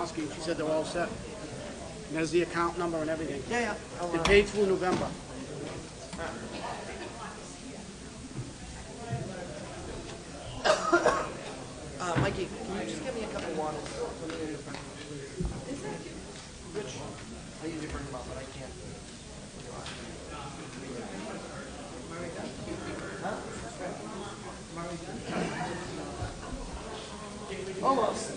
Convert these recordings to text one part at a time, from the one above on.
Kowalski, and she said they're all set. And there's the account number and everything. Yeah. They paid through November. Mikey, can you just give me a couple waters? Rich, I usually bring them up, but I can't. Almost.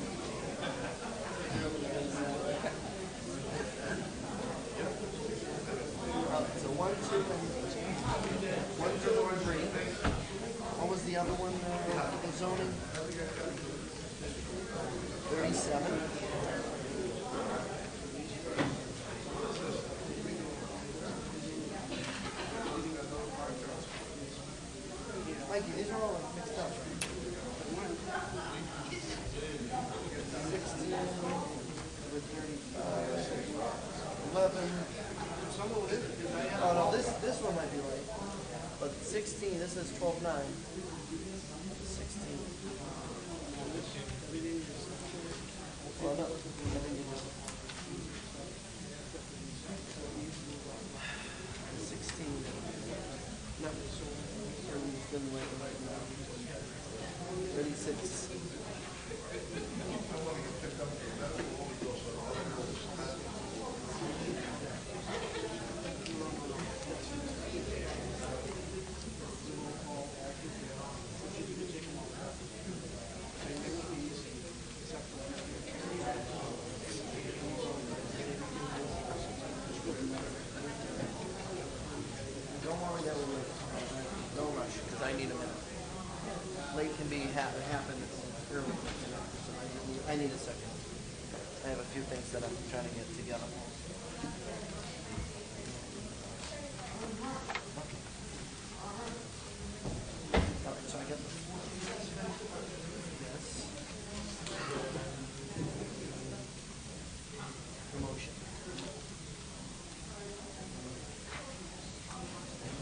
So 1, 2, and 3. What was the other one? The zoning. 37. Mikey, these are all like mixed up, right? 16 with 35. 11. Oh no, this one might be right. But 16, this is 12/9. 16. Well, no, I think you just 16. No, didn't wait right now. 36. No rush, because I need a minute. Late can be happen early. So I need a second. I have a few things that I'm trying to get together. All right, so I got this. Promotion.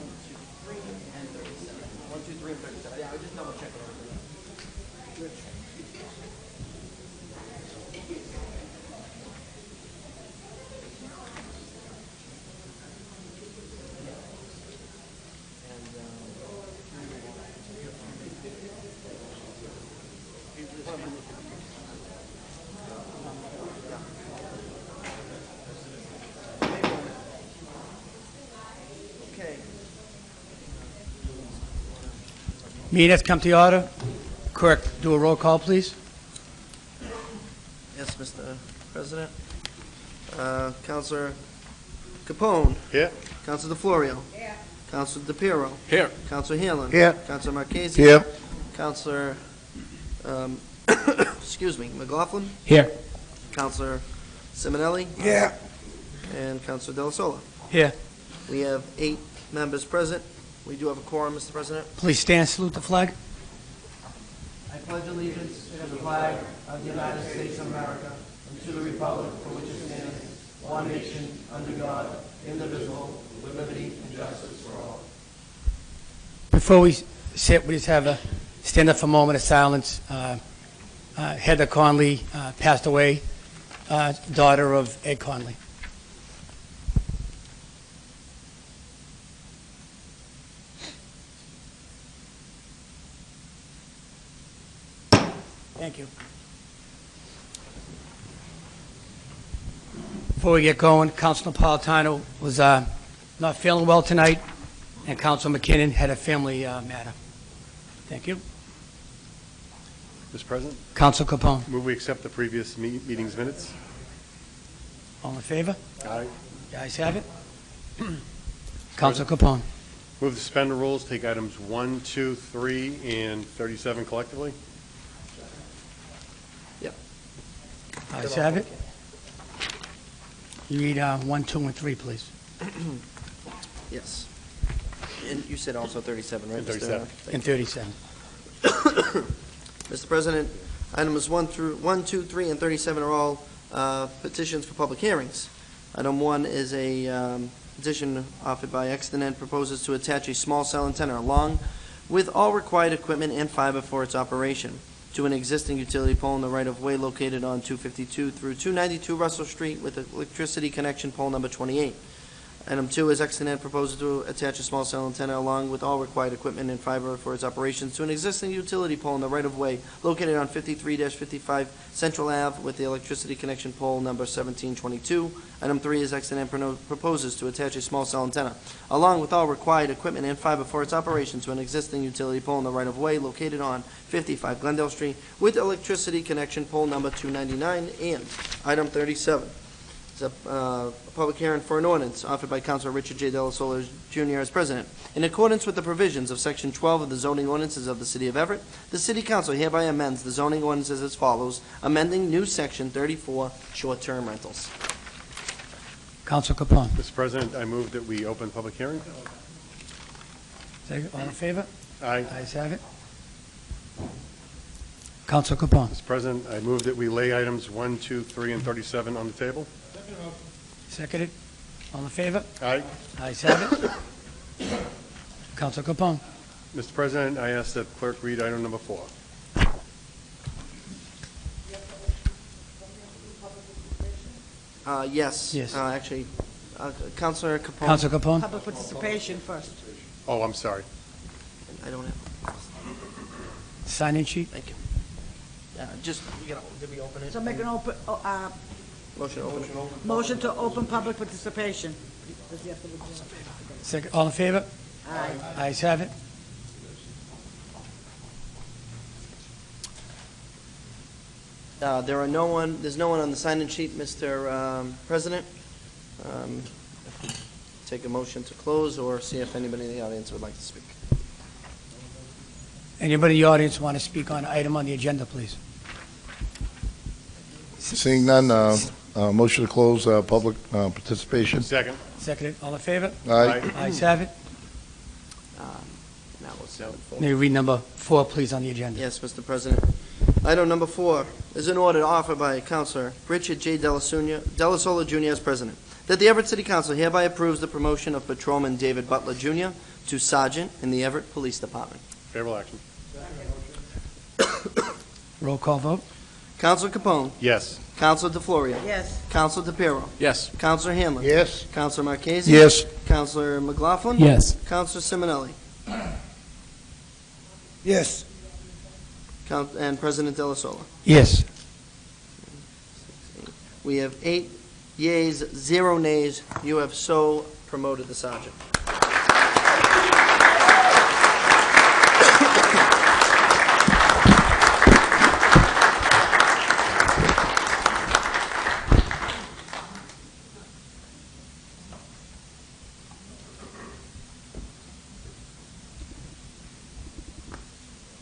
1, 2, 3, and 37. 1, 2, 3, and 37. Yeah, I was just double checking everything. Okay. Meeting has come to order. Clerk, do a roll call, please. Yes, Mr. President. Councilor Capone. Here. Councilor DeFlorio. Here. Councilor DePiero. Here. Councilor Hanlon. Here. Councilor Marchese. Here. Councilor, excuse me, McLaughlin. Here. Councilor Simonelli. Here. And Councilor Della Sola. Here. We have 8 members present. We do have a quorum, Mr. President. Please stand, salute the flag. I pledge allegiance to the flag of the United States of America and to the republic for which it stands, one nation, under God, indivisible, with liberty and justice for all. Before we sit, we just have a stand up for a moment of silence. Heather Conley passed away, daughter of Ed Conley. Thank you. Before we get going, Council Napolitano was not feeling well tonight, and Council McKinnon had a family matter. Thank you. Mr. President, Council Capone. move we accept the previous meeting's minutes. All in favor? Aye. The ayes have it. Council Capone. Move to suspend the rules, take items 1, 2, 3, and 37 collectively. Yep. Ayes have it. You read 1, 2, and 3, please. Yes. And you said also 37, right? And 37. And 37. Mr. President, items 1, 2, 3, and 37 are all petitions for public hearings. Item 1 is a petition offered by Extenet, proposes to attach a small cell antenna along with all required equipment and fiber for its operation. to an existing utility pole in the right-of-way located on 252 through 292 Russell Street with electricity connection pole number 28. Item 2 is Extenet proposes to attach a small cell antenna along with all required equipment and fiber for its operations to an existing utility pole in the right-of-way located on 53-55 Central Ave with the electricity connection pole number 1722. Item 3 is Extenet proposes to attach a small cell antenna along with all required equipment and fiber for its operation to an existing utility pole in the right-of-way located on 55 Glendale Street with electricity connection pole number 299. And item 37 is a public hearing for an ordinance offered by Councilor Richard J. Delasola Jr. as president. In accordance with the provisions of Section 12 of the zoning ordinances of the City of Everett, the City Council hereby amends the zoning ordinances as follows, amending new Section 34, short-term rentals. Counsel Capone. Mr. President, I move that we open public hearing. Second, all in favor? Aye. Ayes have it. Counsel Capone. Mr. President, I move that we lay items 1, 2, 3, and 37 on the table. Seconded. All in favor? Aye. Ayes have it. Counsel Capone. Mr. President, I ask that clerk read item number 4. Yes. Yes. Actually, Councilor Capone. Counsel Capone. Public participation first. Oh, I'm sorry. I don't have, Sign-in sheet. thank you. Just, did we open it? So make an open, Motion open. motion to open public participation. Does he have to withdraw? Second, all in favor? Aye. Ayes have it. There's no one on the sign-in sheet, Mr. President. Take a motion to close or see if anybody in the audience would like to speak. Anybody in the audience want to speak on an item on the agenda, please? Seeing none, motion to close public participation. Second. Seconded, all in favor? Aye. Ayes have it. Now we'll see. May we read number 4, please, on the agenda? Yes, Mr. President. Item number 4 is an order offered by Councilor Richard J. Delasola Jr. as president, that the Everett City Council hereby approves the promotion of Patrolman David Butler Jr. to Sergeant in the Everett Police Department. Favorable action. Roll call vote. Councilor Capone. Yes. Councilor DeFlorio. Yes. Councilor DePiero. Yes. Councilor Hanlon. Yes. Councilor Marchese. Yes. Councilor McLaughlin. Yes. Councilor Simonelli. Yes. And President Delasola. Yes. We have 8 yeas, 0 nays. You have so promoted the sergeant.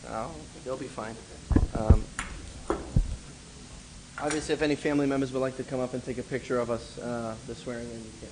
Oh, they'll be fine. Obviously, if any family members would like to come up and take a picture of us, the swearing in, you can.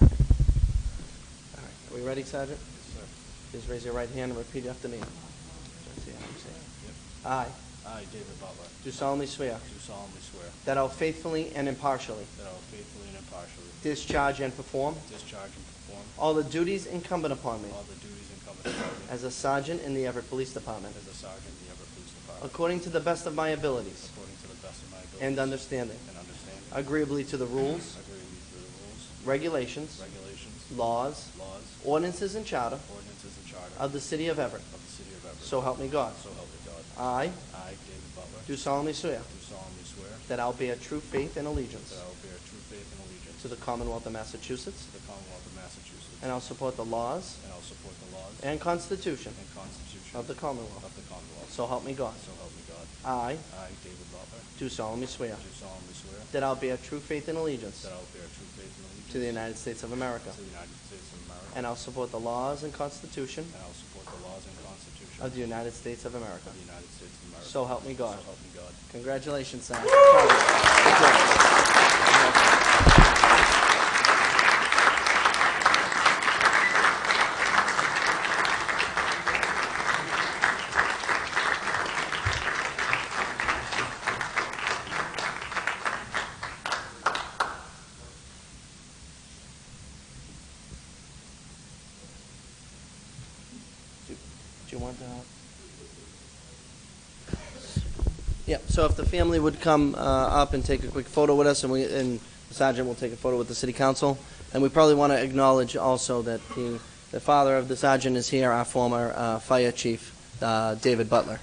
All right, are we ready, Sergeant? Yes, sir. Please raise your right hand and repeat after me. Let's see how you say it. I I, David Butler, do solemnly swear do solemnly swear that I will faithfully and impartially that I will faithfully and impartially discharge and perform discharge and perform all the duties incumbent upon me all the duties incumbent upon me as a sergeant in the Everett Police Department, as a sergeant in the Everett Police Department, according to the best of my abilities according to the best of my abilities and understanding, and understanding, agreeably to the rules, agreeably to the rules, regulations, regulations, laws, laws, ordinances, and charter ordinances, and charter of the City of Everett. of the City of Everett. So help me God. So help me God. I I, David Butler, do solemnly swear do solemnly swear that I will bear true faith and allegiance that I will bear true faith and allegiance to the Commonwealth of Massachusetts, to the Commonwealth of Massachusetts, and I'll support the laws and I will support the laws and Constitution and Constitution of the Commonwealth. of the Commonwealth. So help me God. So help me God. I I, David Butler, do solemnly swear do solemnly swear that I'll bear true faith and allegiance that I will bear true faith and allegiance to the United States of America, to the United States of America, and I'll support the laws and Constitution and I will support the laws and Constitution of the United States of America. of the United States of America. So help me God. So help me God. Congratulations, Sergeant. Good job. Do you want Yeah, so if the family would come up and take a quick photo with us, and the sergeant will take a photo with the city council. And we probably want to acknowledge also that the father of the sergeant is here, our former fire chief, David Butler.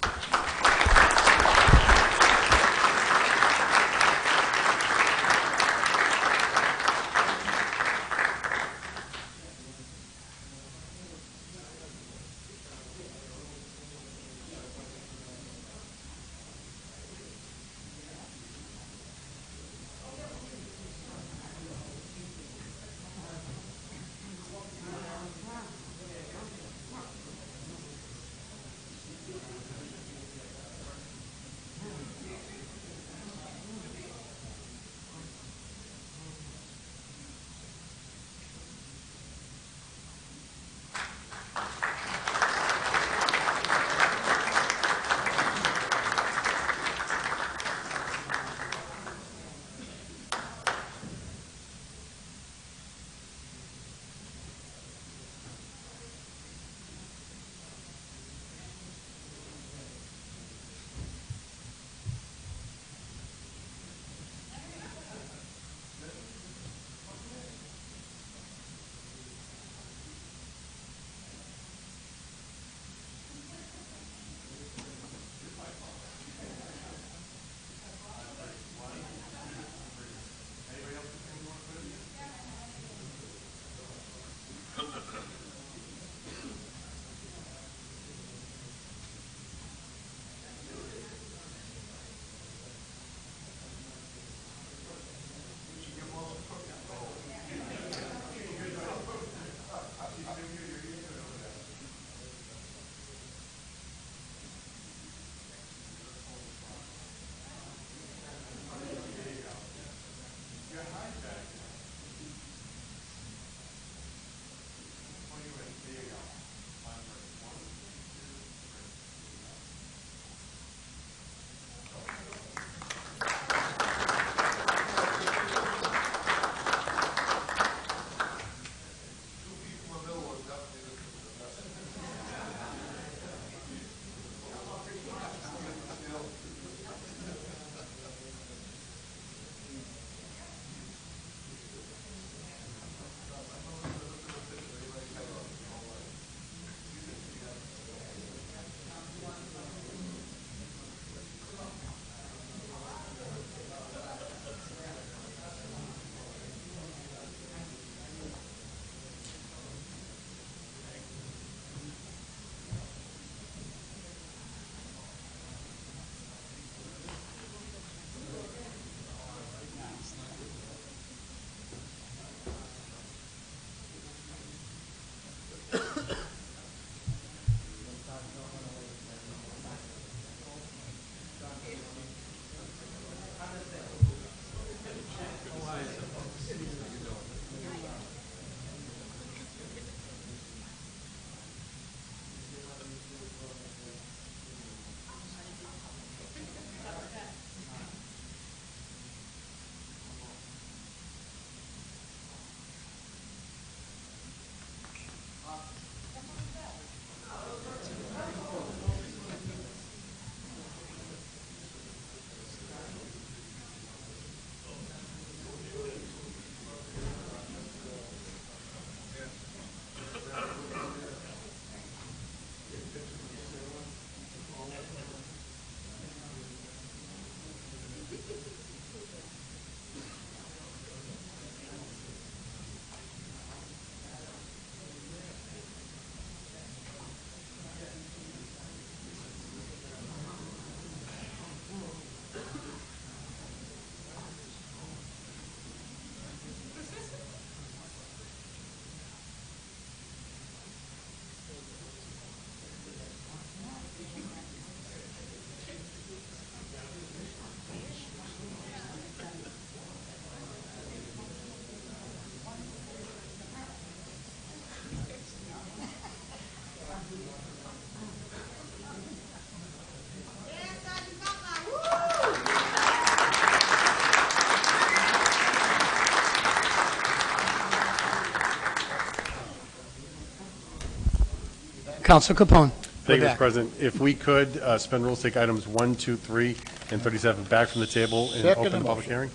Counsel Capone. Thank you, back. Mr. President. If we could, suspend rules, take items 1, 2, 3, and 37 back from the table and Second open the public motion. hearing.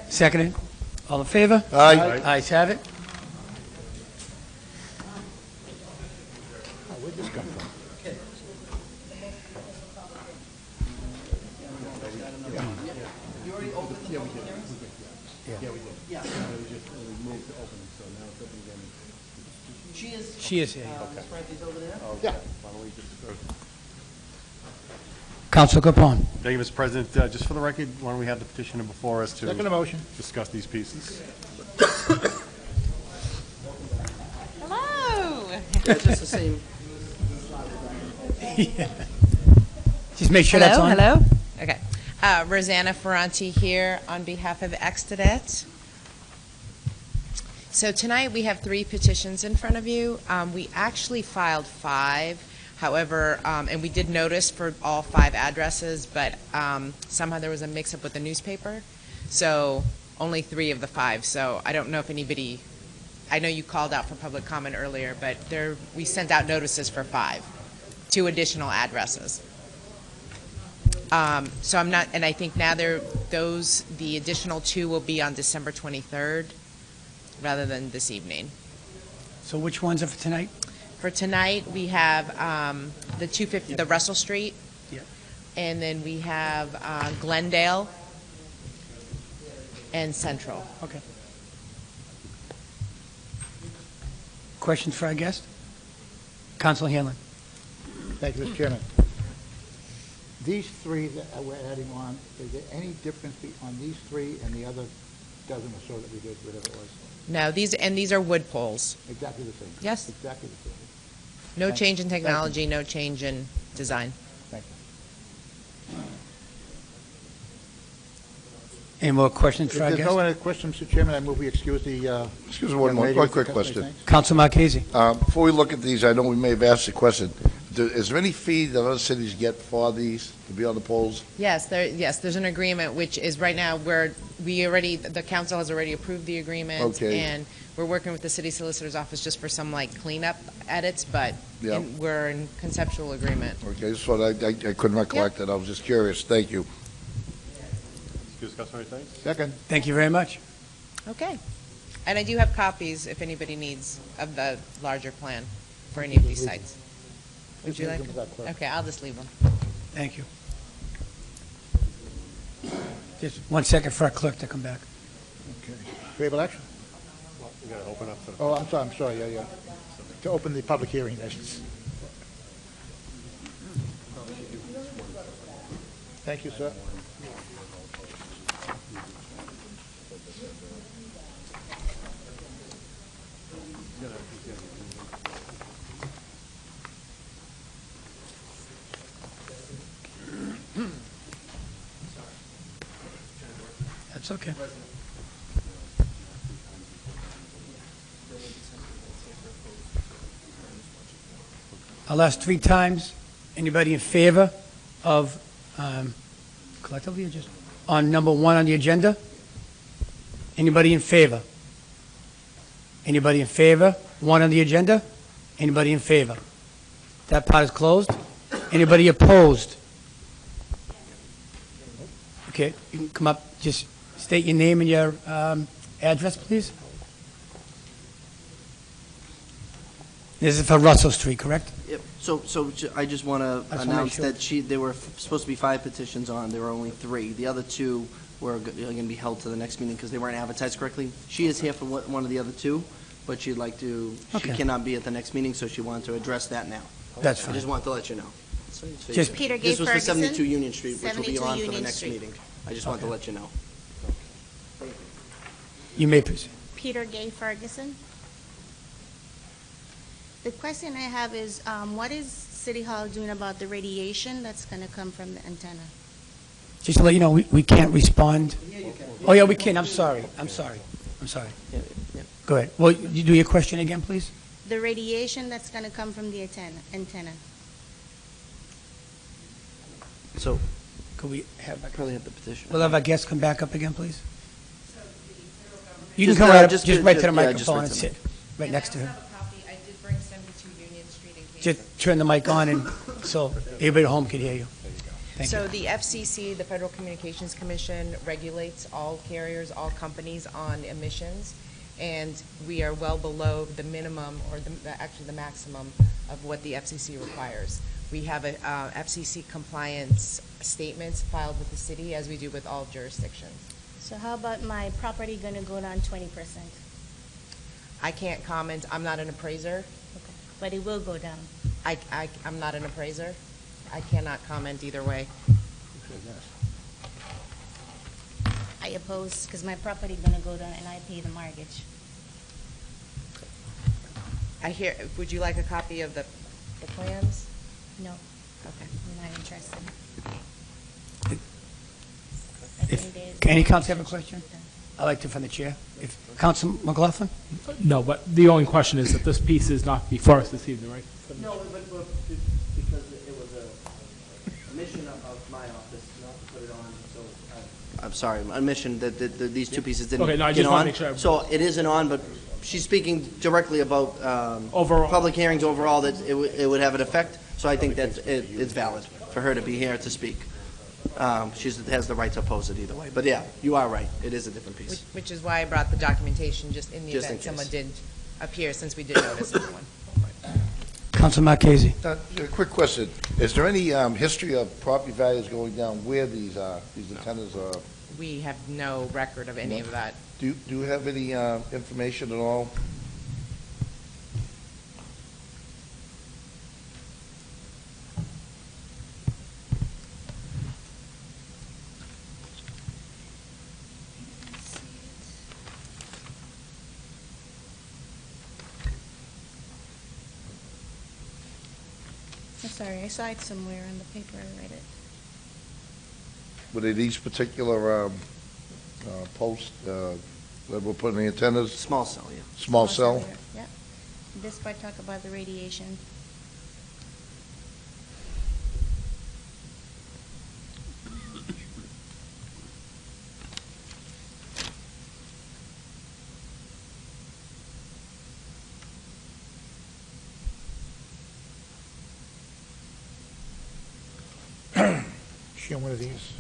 Seconded. All in favor? Aye. Ayes have it. Where'd this come from? She is here. Franklin's over there. Yeah. Counsel Capone. Thank you, Mr. President. Just for the record, why don't we have the petitioner before us Second to motion. discuss these pieces? Hello. Yeah, just the same. Just make sure that's on. Hello. Okay. Rosanna Ferranti here on behalf of Extedet. So tonight we have 3 petitions in front of you. We actually filed 5. However, and we did notice for all 5 addresses, but somehow there was a mix-up with the newspaper. So only 3 of the 5. So I don't know if anybody, I know you called out for public comment earlier, but we sent out notices for 5, 2 additional addresses. So I'm not, and I think now the additional 2 will be on December 23rd rather than this evening. So which ones are for tonight? For tonight, we have the 250, the Russell Street. Yeah. And then we have Glendale and Central. Okay. Questions for our guest? Counsel Hanlon. Thank you, Mr. Chairman. These 3 that we're adding on, is there any difference on these 3 and the other dozen or so that we did, whatever it was? No, these are wood poles. Exactly the same? Yes. Exactly the same. No Thank- change in thank you. technology, no change in design. Thank you. Any more questions If for our there's guest? no other questions, Mr. Chairman, I move we excuse the... Excuse me, one young more, lady one with quick the question. thanks. Counsel Marchese. Before we look at these, I know we may have asked the question. Is there any fee that other cities get for these to be on the polls? Yes, there's an agreement, which is right now the council has already approved the agreement. Okay. And we're working with the city solicitor's office just for some cleanup edits, but Yeah. we're in conceptual agreement. Okay, just what I couldn't recollect that. I was just curious. Thank you. Excuse customary thanks. Second. Thank you very much. Okay. And I do have copies, if anybody needs, of the larger plan for any of these sites. Would you like? Okay, I'll just leave them. Thank you. Just 1 second for our clerk to come back. Okay. Favorable action? We got to open up to the... Oh, I'm sorry, yeah. To open the public hearing, that is. Thank you, sir. That's okay. I'll ask 3 times. Anybody in favor of, collectively or just, on number 1 on the agenda? Anybody in favor? Anybody in favor? 1 on the agenda? Anybody in favor? That part is closed. Anybody opposed? Okay, you can come up, just state your name and your address, please. This is for Russell Street, correct? Yep. So I just want to wanna make announce sure. that there were supposed to be 5 petitions on, there were only 3. The other 2 were going to be held to the next meeting because they weren't advertised correctly. She is here for one of the other 2, but she'd like to, she Okay. cannot be at the next meeting, so she wanted to address that now. That's I fine. just wanted to let you know. Just- Peter Gay This was for Ferguson, 72 Union Street, which will be 72 on for the Union next Street. meeting. I just wanted to Okay. let you know. You may proceed. Peter Gay Ferguson. The question I have is, what is City Hall doing about the radiation that's going to come from the antenna? Just to let you know, we can't respond. Oh, yeah, we can. I'm sorry. Yeah, yeah. Go ahead. Well, you do your question again, please? The radiation that's going to come from the antenna. So Could we have, probably have the petition. we'll have our guests come back up again, please? You can Just, come right up, just just to- right to the yeah, just microphone right and to sit right next to I her. have a copy. I did bring 72 Union Street just turn the mic on and so everybody at home can hear you. Thank So you. the FCC, the Federal Communications Commission, regulates all carriers, all companies on emissions, and we are well below the minimum, or actually the maximum of what the FCC requires. We have a FCC compliance statements filed with the city, as we do with all jurisdictions. So how about my property gonna go down 20%? I can't comment, I'm not an appraiser. Okay. But it will go down. I'm not an appraiser. I cannot comment either way. I oppose, because my property gonna go down and I pay the mortgage. Would you like a copy of the plans? No, Okay. I'm not interested. Any council have a question? I'd like to from the chair. If Council McLaughlin? No, but the only question is that this piece is not before us this evening, right? No, but because it was a mission of my office not to put it on, so I'm sorry, a mission that these two pieces didn't Okay, no, I get just wanna on. make sure. So it isn't on, but she's speaking directly about Overall. public hearings overall, that it would have an effect. So I think that it's valid for her to be here to speak. She has the right to oppose it either way. But yeah, you are right. It is a different piece. Which is why I brought the documentation, just in the Just in event someone case. did appear, since we did notice everyone. Council Marchese? A quick question. Is there any history of property values going down where these antennas are? We have no record of any of that. Do you have any information at all? I'm sorry, I saw it somewhere in the paper, I read it. Were they these particular posts that were putting the antennas? Small cell, yeah. Small cell? Yeah. This part talk about the radiation. Show one of these.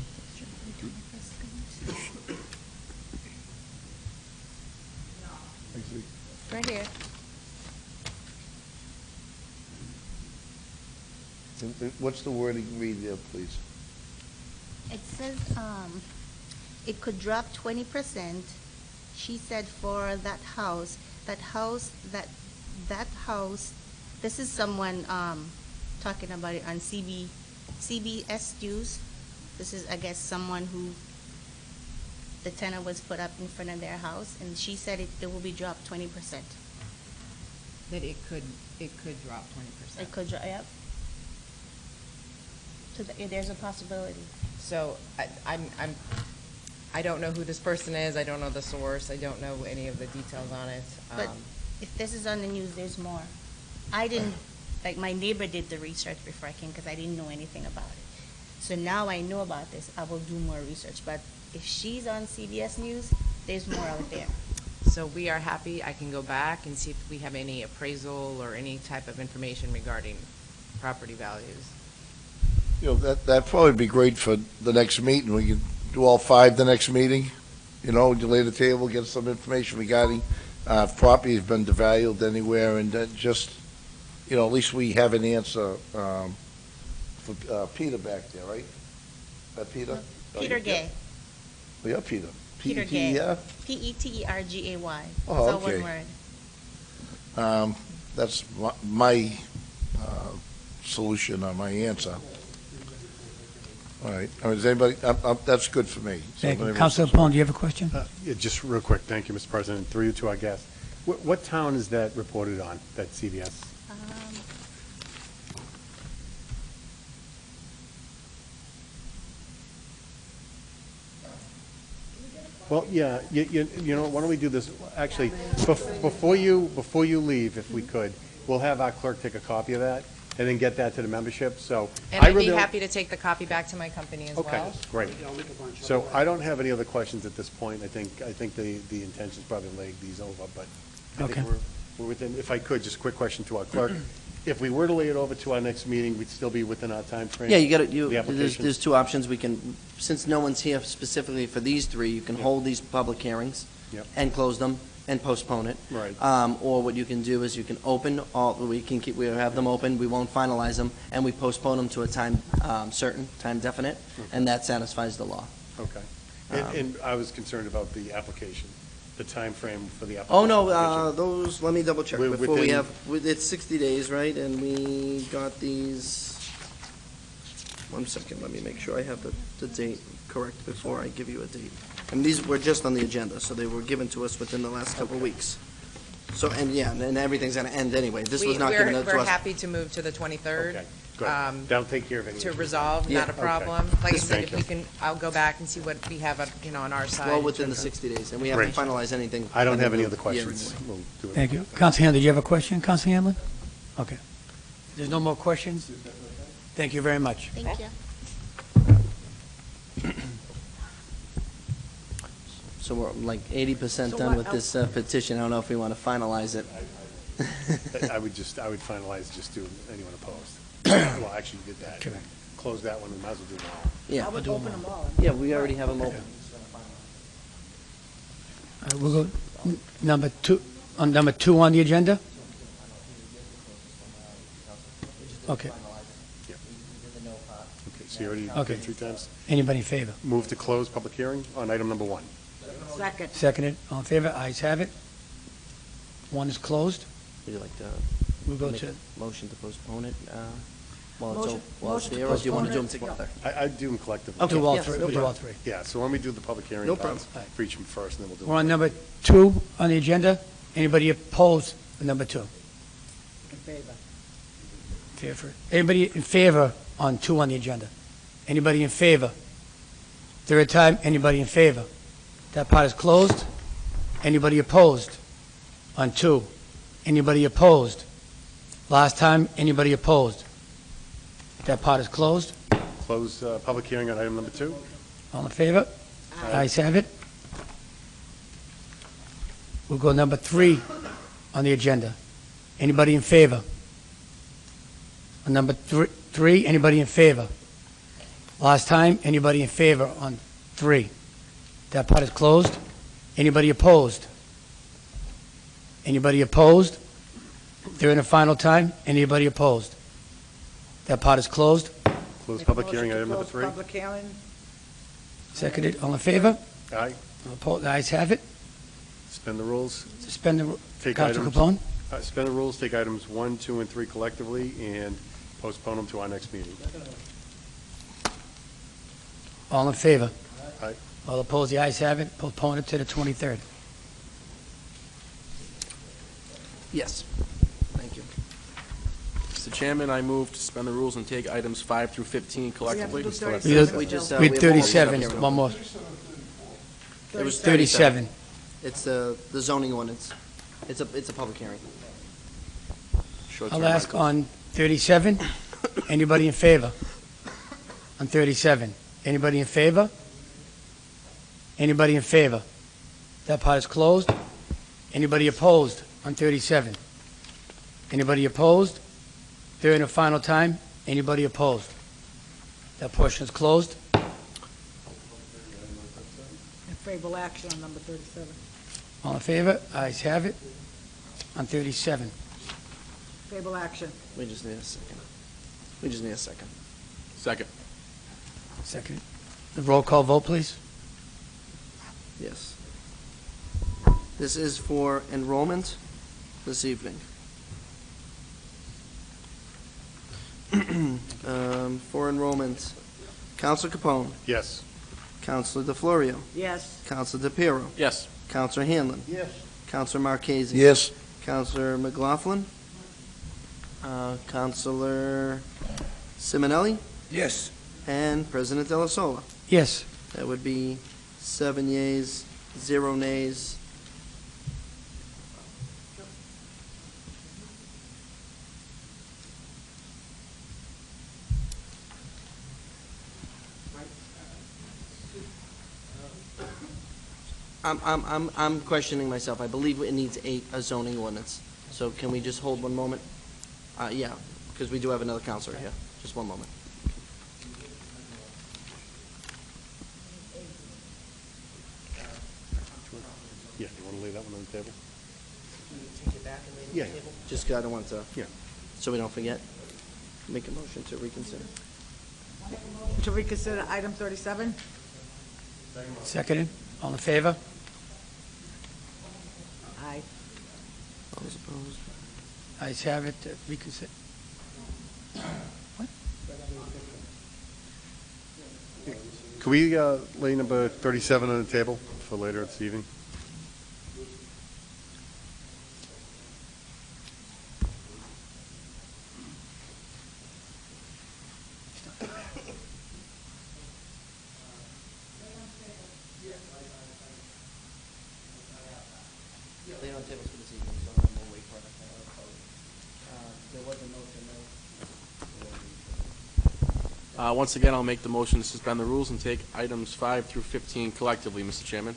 Right here. What's the wording read there, please? It says, it could drop 20%. She said for that house, this is someone, talking about it on CBS News. This is, I guess, someone who the tenant was put up in front of their house, and she said it will be dropped 20%. That it could drop 20%. It could drop, yep. So there's a possibility. So I don't know who this person is, I don't know the source, I don't know any of the details on it. But if this is on the news, there's more. I didn't, like, my neighbor did the research before I came because I didn't know anything about it. So now I know about this, I will do more research. But if she's on CBS News, there's more out there. So we are happy, I can go back and see if we have any appraisal or any type of information regarding property values. You know, that'd probably be great for the next meeting. We can do all five the next meeting. You know, you lay the table, get some information regarding if property has been devalued anywhere, and then just, you know, at least we have an answer for Peter back there, right? Peter? Peter Gay. Oh, yeah, Peter. Peter P-E-T-E-R? Gay. P-E-T-E-R-G-A-Y. Oh, It's all okay. one word. That's my solution or my answer. All right. Is anybody, that's good for me. So Thank you. if anybody Councilor else- Pone, do you have a question? Yeah, just real quick, thank you, Mr. President, through you to our guest. What town is that reported on, that CBS? Well, yeah, you know, why don't we do this, actually, before you leave, if we could, we'll have our clerk take a copy of that, and then get that to the membership, so. And I'd be really don't- happy to take the copy back to my company as well. Okay, great. So I don't have any other questions at this point. I think the intention is probably to lay these over, but I Okay. think we're within, if I could, just a quick question to our clerk. if we were to lay it over to our next meeting, we'd still be within our timeframe? Yeah, you got it, The there's, application? there's two options. We can, since no one's here specifically for these three, you can hold these public hearings Yep. and close them and postpone it. Right. Or what you can do is you can open all, we have them open, we won't finalize them, and we postpone them to a time, certain, time definite, and that satisfies the law. Okay. And I was concerned about the application, the timeframe for the application. Oh, no, those, let me double check We're before we within- have, it's 60 days, right? And we got these, 1 second, let me make sure I have the date correct before I give you a date. And these were just on the agenda, so they were given to us within the last couple of weeks. So, and yeah, and everything's gonna end anyway. This was not given to We're us. happy to move to the 23rd. Okay, good. um, That'll take care of any To issues. resolve, Yeah. not a Okay. problem. Like I said, Thank if we can, I'll go back and see what we have, on our side. Well, in within the terms of- 60 days, and we haven't Great. finalized anything. I don't have any Yeah, other questions. anyway. We'll do it. Thank you. Counsel Hanlon, did you have a question, Counsel Hanlon? Okay. There's no more questions? Thank you very much. Thank you. So we're like 80% So done what with this petition. I don't know if we want to finalize it. I would finalize, just do anyone opposed. Well, actually, you did that. Correct. Close that one, we might as well do them all. Yeah, I would open them all. yeah, we already have them open. We'll go number two on the agenda? Okay. Okay, so you already Okay. did 3 times? Anybody in favor? Move to close public hearing on item number 1. Second. Seconded. All in favor? Ayes have it. One is closed. Would you like to We'll go make to, a motion to postpone it while Motion- while it's motion to there, or do you want to do them postpone it. together? I'd do them collectively. Okay. do all yes, three. no We'll do all problem. three. Yeah, so when we do the public hearing No parts, problem. for each one first, and then we'll do them. We're on number 2 on the agenda. Anybody opposed for number 2? In favor. Favor. Anybody in favor on 2 on the agenda? Anybody in favor? Third time, anybody in favor? That part is closed. Anybody opposed on 2? Anybody opposed? Last time, anybody opposed? That part is closed. Close public hearing on item number 2. All in favor? Ayes have it. We'll go number 3 on the agenda. Anybody in favor? On number 3, anybody in favor? Last time, anybody in favor on 3? That part is closed. Anybody opposed? Anybody opposed? Third and final time, anybody opposed? That part is closed. Close Make a public motion hearing to on item number close 3. Public hearing. Seconded, all in favor? Aye. All opposed, the ayes have it. Suspend the rules. Suspend the, Take Counsel items. Capone? Suspend the rules, take items 1, 2, and 3 collectively, and postpone them to our next meeting. All in favor? Aye. All opposed, the ayes have it. Postpone it to the 23rd. Yes. Thank you. Mr. Chairman, I move to suspend the rules and take items 5 through 15 collectively. We have to do We 37. We just, With we have one more 37, public hearing. one more. It was 37. It's the zoning one. It's a public hearing. Short-term I'll ask rentals. on 37, anybody in favor? On 37, anybody in favor? Anybody in favor? That part is closed. Anybody opposed on 37? Anybody opposed? Third and final time, anybody opposed? That portion is closed. In favorable action on number 37. All in favor? Ayes have it. On 37. Favorable action. We just need a second. We just need a second. Second. Second. The roll call vote, please. Yes. This is for enrollment this evening. For enrollment, Counselor Capone, Yes. Counselor DeFlorio, Yes. Counselor DePiero, Yes. Counselor Hanlon, Yes. Counselor Marchese. Yes, Counselor McLaughlin, Counselor Simonelli, Yes. and President De La Sola. Yes. That would be 7 yeas, 0 nays. I'm questioning myself. I believe it needs a zoning ordinance. So can we just hold one moment? Yeah, because we do have another counselor here. Just one moment. Yeah, you want to lay that one on the table? Take it back and lay it on Yeah, the yeah. table? Just, I don't want to, Yeah. so we don't forget. Make a motion to reconsider. To reconsider item 37? Seconded. All in favor? Aye. All those opposed? Ayes have it. Reconsider. Can we lay number 37 on the table for later this evening? Lay it on the table for this evening, so we'll wait for it. There was a motion, no? Once again, I'll make the motion to suspend the rules and take items 5 through 15 collectively, Mr. Chairman.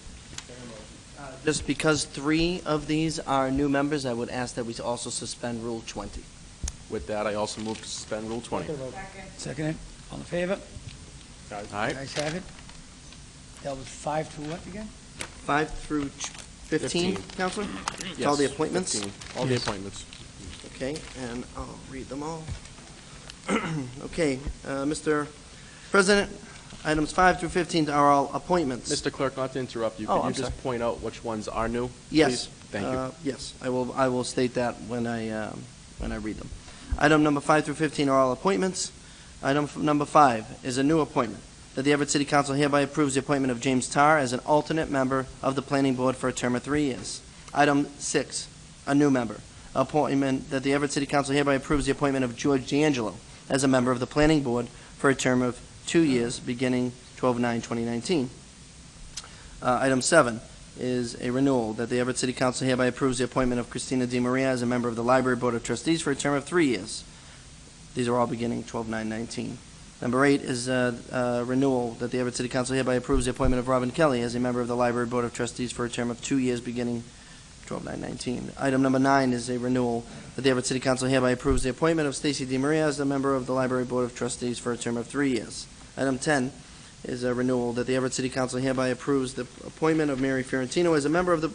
Just because 3 of these are new members, I would ask that we also suspend Rule 20. With that, I also move to suspend Rule 20. Seconded. All in favor? All right? Ayes have it. That was 5 through what again? 5 through 15, 15. Counselor? It's all the Yes, appointments? 15. All the Yes. appointments. Okay, and I'll read them all. Okay, Mr. President, items 5 through 15 are all appointments. Mr. Clerk, not to interrupt you, Oh, could you I'm just sorry. point out which ones are new? Yes. please? Thank you. Yes, I will state that when I read them. Item number 5 through 15 are all appointments. Item number 5 is a new appointment, that the Everett City Council hereby approves the appointment of James Tarr as an alternate member of the Planning Board for a term of 3 years. Item 6, a new member, appointment, that the Everett City Council hereby approves the appointment of George D'Angelo as a member of the Planning Board for a term of 2 years, beginning 12/9/2019. Item 7 is a renewal, that the Everett City Council hereby approves the appointment of Christina Di Maria as a member of the Library Board of Trustees for a term of 3 years. These are all beginning 12/9/19. Number 8 is a renewal, that the Everett City Council hereby approves the appointment of Robin Kelly as a member of the Library Board of Trustees for a term of 2 years, beginning 12/9/19. Item number 9 is a renewal, that the Everett City Council hereby approves the appointment of Stacy Di Maria as a member of the Library Board of Trustees for a term of 3 years. Item 10 is a renewal, that the Everett City Council hereby approves the appointment of Mary Fiorentino as a member of the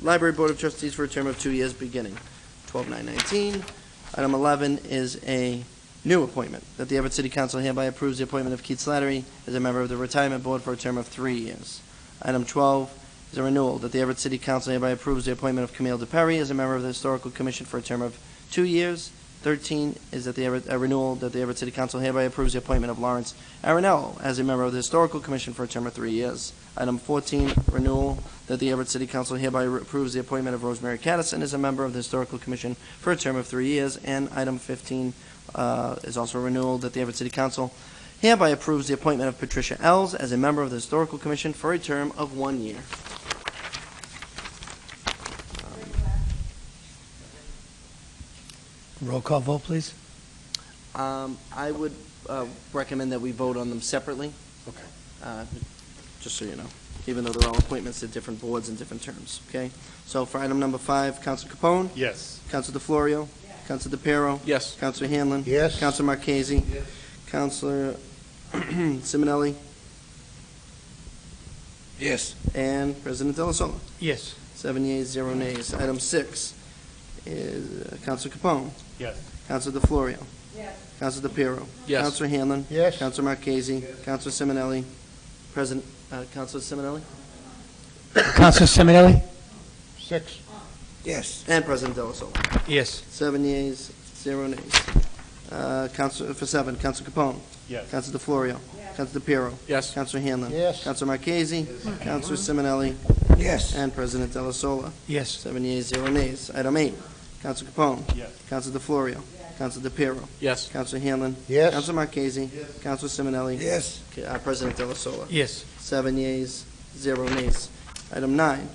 Library Board of Trustees for a term of 2 years, beginning 12/9/19. Item 11 is a new appointment, that the Everett City Council hereby approves the appointment of Keith Slattery as a member of the Retirement Board for a term of 3 years. Item 12 is a renewal, that the Everett City Council hereby approves the appointment of Camille DePerry as a member of the Historical Commission for a term of 2 years. 13 is that a renewal, that the Everett City Council hereby approves the appointment of Lawrence Arenello as a member of the Historical Commission for a term of 3 years. Item 14, renewal, that the Everett City Council hereby approves the appointment of Rosemary Caddison as a member of the Historical Commission for a term of 3 years. And item 15 is also a renewal, that the Everett City Council hereby approves the appointment of Patricia Ells as a member of the Historical Commission for a term of 1 year. Roll call vote, please. I would recommend that we vote on them separately. Okay. Just so you know, even though they're all appointments to different boards and different terms, okay? So for item number 5, Counsel Capone? Yes. Counsel DeFlorio? Counsel DePiero? Yes. Counsel Hanlon? Yes. Counsel Marchese? Counselor Simonelli? Yes. And President Delasola. Yes. 7 yeas, 0 nays. Item 6 is Counsel Capone? Yes. Counsel DeFlorio? Yes. Counsel DePiero? Yes. Counselor Hanlon? Yes. Counselor Marchese? Counselor Simonelli? President, Counselor Simonelli? Councilor Simonelli? 6. Yes. And President Delasola. Yes. 7 yeas, 0 nays. Counsel, for 7, Counsel Capone? Yes. Counsel DeFlorio? Counsel DePiero? Yes. Counselor Hanlon? Yes. Counselor Marchese? Counselor Simonelli? Yes. And President Delasola. Yes. 7 yeas, 0 nays. Item 8, Counsel Capone? Yes. Counsel DeFlorio? Counsel DePiero? Yes. Counselor Hanlon? Yes. Counselor Marchese? Counselor Simonelli? Yes. President Delasola. Yes. 7 yeas, 0 nays. Item 9,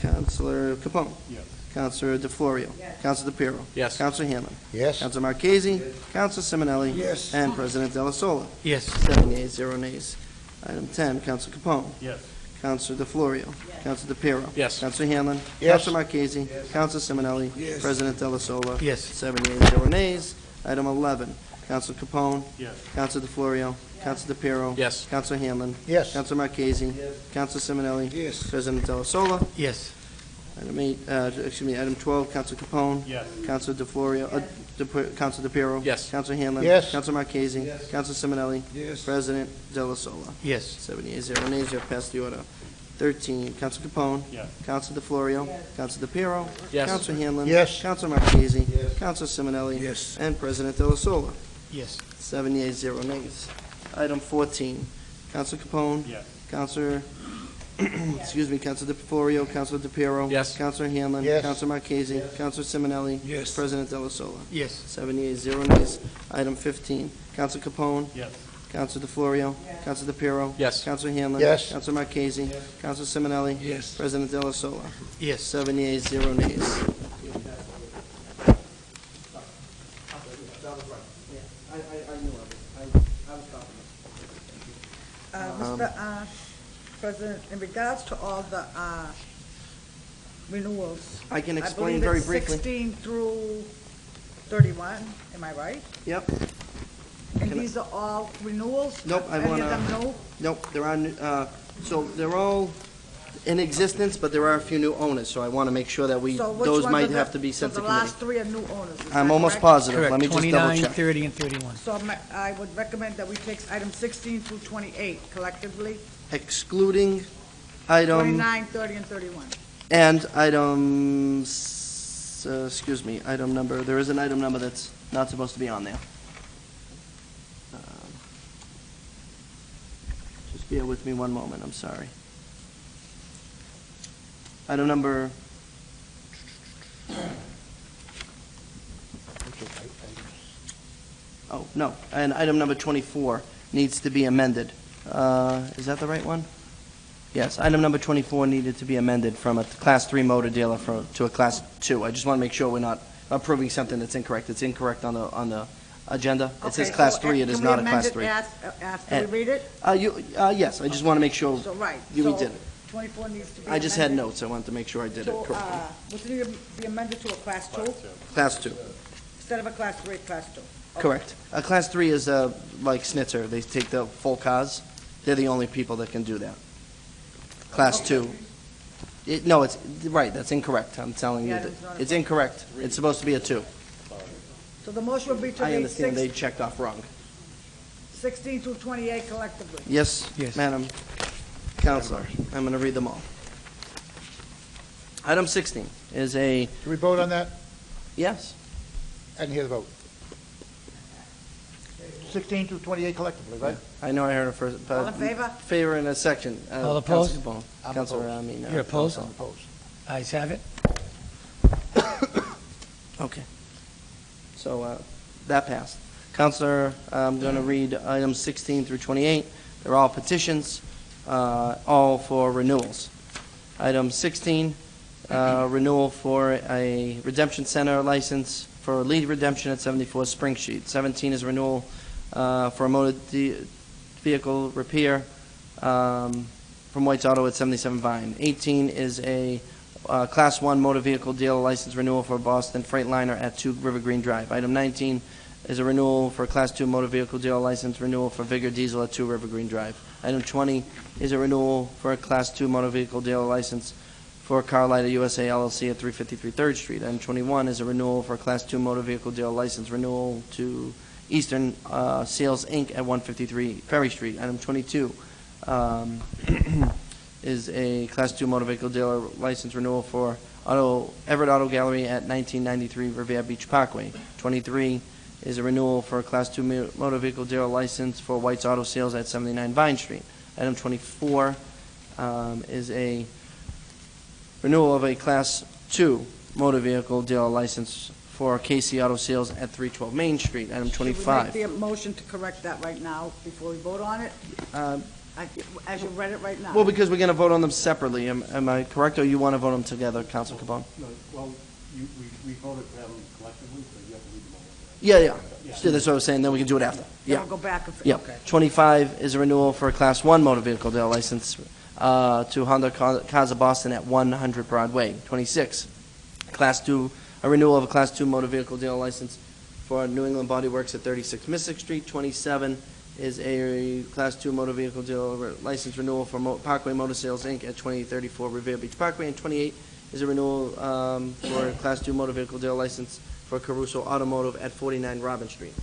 Counselor Capone? Yes. Counselor DeFlorio? Counselor DePiero? Yes. Counselor Hanlon? Yes. Counselor Marchese? Counselor Simonelli? Yes. And President Delasola. Yes. 7 yeas, 0 nays. Item 10, Counselor Capone? Yes. Counselor DeFlorio. Counselor DePiero. Yes. Counselor Hanlon. Yes. Counselor Marchese. Counselor Simonelli. President Delasola. Yes. 7 yeas, 0 nays. Item 11, Counselor Capone. Yes. Counselor DeFlorio. Counselor DePiero. Yes. Counselor Hanlon. Yes. Counselor Marchese. Counselor Simonelli. President Delasola. Yes. Item 12, Counselor Capone. Yes. Counselor DeFlorio, Counselor DePiero. Yes. Counselor Hanlon. Yes. Counselor Marchese. Counselor Simonelli. President Delasola. Yes. 7 yeas, 0 nays, you have passed the order. 13, Counselor Capone. Yes. Counselor DeFlorio. Counselor DePiero. Yes. Counselor Hanlon. Yes. Counselor Marchese. Counselor Simonelli. And President Delasola. Yes. 7 yeas, 0 nays. Item 14, Counselor Capone. Yes. Counselor, Counselor DeFlorio. Counselor DePiero. Yes. Counselor Hanlon. Yes. Counselor Marchese. Counselor Simonelli. Yes. President Delasola. Yes. 7 yeas, 0 nays. Item 15, Counselor Capone. Yes. Counselor DeFlorio. Counselor DePiero. Yes. Counselor Hanlon. Yes. Counselor Marchese. Counselor Simonelli. Yes. President Delasola. Yes. 7 yeas, 0 nays. Mr. President, in regards to all the renewals, I can I explain believe very it's briefly. 16 through 31, am I right? Yep. And Can I- these are all renewals? Nope, I Any wanna- of them new? Nope, there are, so they're all in existence, but there are a few new owners, so I want to make sure that So which those ones might are have the- to be sent to So the committee. last three are new owners, is I'm that almost correct? positive, let Correct. me just double 29, check. 30, and 31. So I would recommend that we take item 16 through 28 collectively, Excluding item, 29, 30, and 31. and item, item number, there is an item number that's not supposed to be on there. Just bear with me one moment, I'm sorry. Item number, oh, no, and item number 24 needs to be amended. Is that the right one? Yes, item number 24 needed to be amended from a Class 3 motor dealer to a Class 2. I just want to make sure we're not approving something that's incorrect. It's incorrect on the agenda. It says Okay, Class so, 3, it is can not a we Class amend 3. it after we read it? Yes, I just want to make sure So, right. you so did it. 24 needs to be amended. I just had notes, I wanted to make sure I did it To, correctly. would it be amended to a Class 2 Class 2, instead of a Class 3, Class 2? Okay. correct. A Class 3 is like Schnitzer, they take the full cars. They're the only people that can do that. Class 2. No, it's, right, that's incorrect, I'm telling you. Yeah, that- it's not a- It's incorrect. It's supposed to be a 2. So the motion would be to I read understand they checked off wrong. 16 through 28 collectively. Yes, Yes. Madam Counselor, I'm going to read them all. Item 16 is a, Do we vote on that? yes, I didn't hear the vote. 16 through 28 collectively, right? I know I heard it first. All in favor? Favor in a section. All opposed? Counselor Capone. I'm Counselor, opposed. I mean. You're opposed? I'm opposed. Ayes have it. Okay. So, that passed. Counselor, I'm going to read items 16 through 28. They're all petitions, all for renewals. Item 16, renewal for a redemption center license for lead redemption at 74 Spring Street. 17 is renewal for a motor vehicle repair from White's Auto at 77 Vine. 18 is a Class 1 motor vehicle dealer license renewal for Boston Freightliner at 2 River Green Drive. Item 19 is a renewal for Class 2 motor vehicle dealer license renewal for Vigor Diesel at 2 River Green Drive. Item 20 is a renewal for a Class 2 motor vehicle dealer license for Carlighter USA LLC at 353 3rd Street. Item 21 is a renewal for a Class 2 motor vehicle dealer license renewal to Eastern Sales, Inc. at 153 Ferry Street. Item 22 is a Class 2 motor vehicle dealer license renewal for Everett Auto Gallery at 1993 Revere Beach Parkway. 23 is a renewal for a Class 2 motor vehicle dealer license for White's Auto Sales at 79 Vine Street. Item 24 is a renewal of a Class 2 motor vehicle dealer license for Casey Auto Sales at 312 Main Street. Item Should we 25. make the motion to correct that right now before we vote on it? As you read it right now? Well, because we're going to vote on them separately. Am I correct, or you want to vote them together, Counsel Capone? No, well, we voted them collectively, so you have to read them all. Yeah. So that's what I was saying, then we can do it after. Then Yeah. we'll go back and... Yeah. Okay. 25 is a renewal for a Class 1 motor vehicle dealer license to Honda Cars of Boston at 100 Broadway. 26, Class 2, a renewal of a Class 2 motor vehicle dealer license for New England Body Works at 36 Mystic Street. 27 is a Class 2 motor vehicle dealer license renewal for Parkway Motor Sales, Inc. at 2834 Revere Beach Parkway. And 28 is a renewal for a Class 2 motor vehicle dealer license for Caruso Automotive at 49 Robin Street.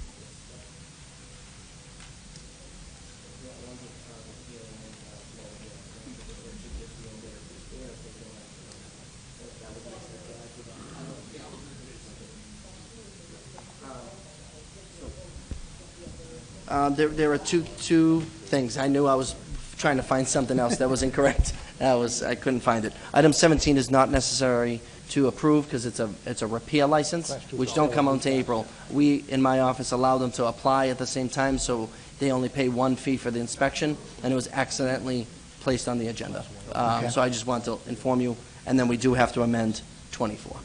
There are two things. I knew I was trying to find something else that was incorrect. I couldn't find it. Item 17 is not necessary to approve because it's a repair license, which don't come until April. We, in my office, allow them to apply at the same time, so they only pay one fee for the inspection, and it was accidentally placed on the agenda. Okay. So I just want to inform you, and then we do have to amend 24.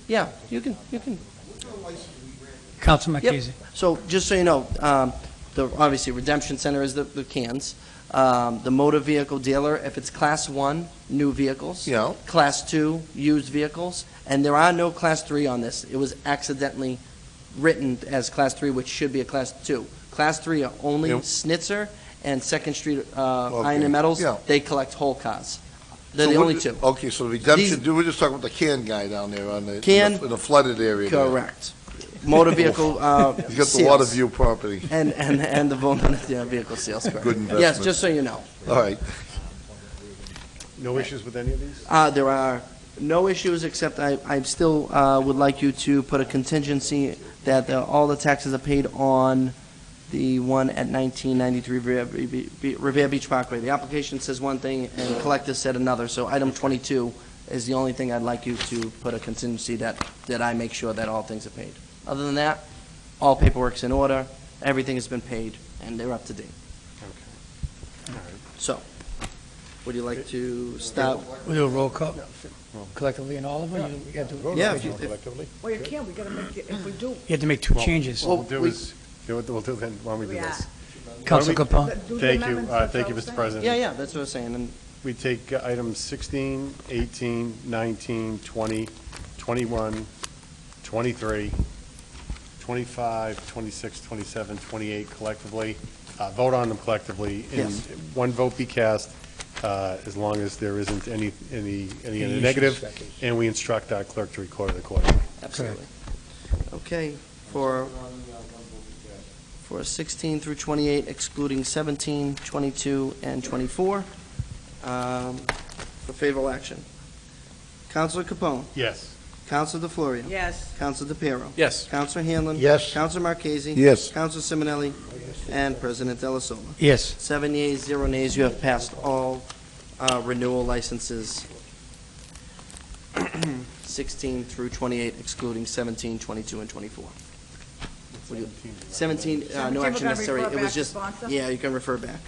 Yeah, you can. Councilman Yep. Marchese. So, just so you know, obviously Redemption Center is the cans. The motor vehicle dealer, if it's Class 1, new vehicles. Yeah. Class 2, used vehicles. And there are no Class 3 on this. It was accidentally written as Class 3, which should be a Class 2. Class 3 are only Yep. Schnitzer and Second Street Iron and Metals. Yeah. They collect whole cars. They're So the what only is- two. Okay, so the Redemption, These- we're just talking about the can guy down there on the, Can? in the flooded area there. Correct. Motor vehicle He's got the sales. water view property. And the vehicle sales, correct. Good investment. Yes, just so you know. All right. No issues with any of these? There are no issues, except I still would like you to put a contingency that all the taxes are paid on the one at 1993 Revere Beach Parkway. The application says one thing and collector said another, so item 22 is the only thing I'd like you to put a contingency that I make sure that all things are paid. Other than that, all paperwork's in order, everything has been paid, and they're up to date. Okay. All right. So, would you like to start? We'll do a roll call collectively on all of them? You gotta do- Yeah, Vote collectively? Well, you can, we gotta make it, if we do. You have to make two changes. What we'll do is, you know what we'll do then, why don't we do Yeah. this? Council Why don't Capone? Do the Thank you, amendments that thank you, Charles Mr. said? President. Yeah, that's what I was saying, and We take items 16, 18, 19, 20, 21, 23, 25, 26, 27, 28 collectively, vote on them collectively. And Yes. one vote be cast, as long as there isn't any negative, and we instruct our clerk to record it accordingly. absolutely. Okay, for 16 through 28, excluding 17, 22, and 24, for favorable action. Counselor Capone. Yes. Counselor DeFlorio. Yes. Counselor DePiero. Yes. Counselor Hanlon. Yes. Counselor Marchese. Yes. Counselor Simonelli. And President Delasola. Yes. 7 yeas, 0 nays. You have passed all renewal licenses 16 through 28, excluding 17, 22, and 24. 17, no 17 action we're gonna necessary. refer It was back to just, sponsor? yeah, you can refer back.